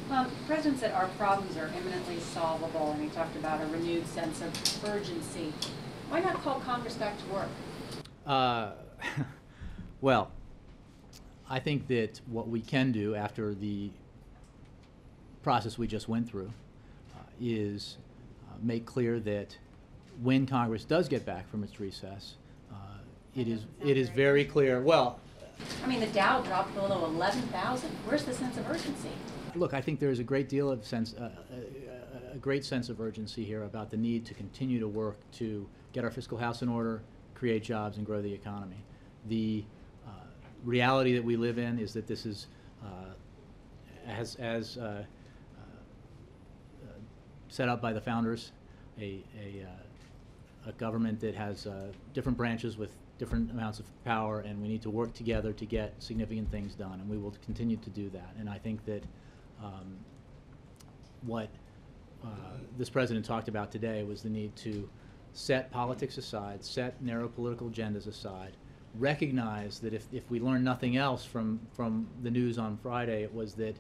The President said our problems are imminently solvable, and he talked about a renewed sense of urgency. Why not call Congress back to work? Well, I think that what we can do after the process we just went through is make clear that when Congress does get back from its recess, it is very clear. Well, I mean, the Dow dropped below 11,000. Where's the sense of urgency? look, I think there is a great deal of a great sense of urgency here about the need to continue to work to get our fiscal house in order, create jobs, and grow the economy. The reality that we live in is that this is, as set up by the founders, a government that has different branches with different amounts of power, and we need to work together to get significant things done, and we will continue to do that. And I think that what this president talked about today was the need to set politics aside, set narrow political agendas aside, recognize that if we learn nothing else from the news on Friday, it was that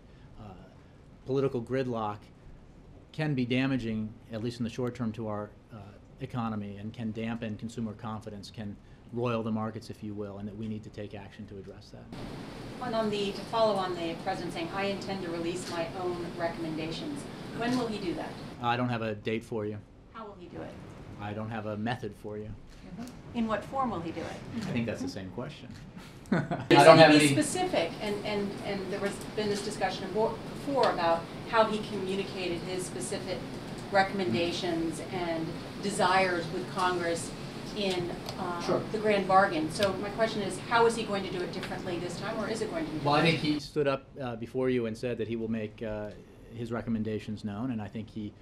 political gridlock can be damaging, at least in the short term, to our economy, and can dampen consumer confidence, can roil the markets, if you will, and that we need to take action to address that. And to follow on the President saying, I intend to release my own recommendations, when will he do that? I don't have a date for you. How will he do it? I don't have a method for you. In what form will he do it? I think that's the same question. I don't have be any specific, and there has been this discussion before about how he communicated his specific recommendations and desires with Congress in Sure. the grand bargain. So my question is, how is he going to do it differently this time, or is it going to be different? Well, I think he stood up before you and said that he will make his recommendations known, and I think he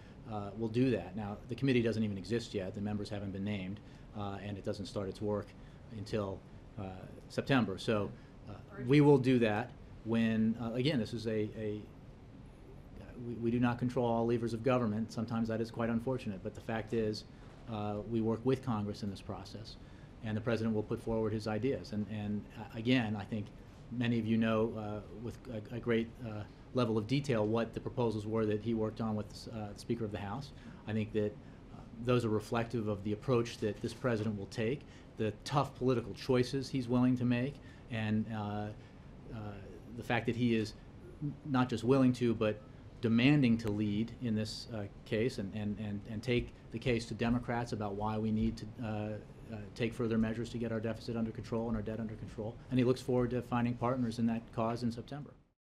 will do that. Now, the committee doesn't even exist yet. The members haven't been named, and it doesn't start its work until September. So we will do that when, again, this is we do not control all levers of government. Sometimes that is quite unfortunate, but the fact is we work with Congress in this process, and the President will put forward his ideas. And again, I think many of you know with a great level of detail what the proposals were that he worked on with the Speaker of the House. I think that those are reflective of the approach that this President will take, the tough political choices he's willing to make, and the fact that he is not just willing to, but demanding to lead in this case, and take the case to Democrats about why we need to take further measures to get our deficit under control and our debt under control. And he looks forward to finding partners in that cause in September.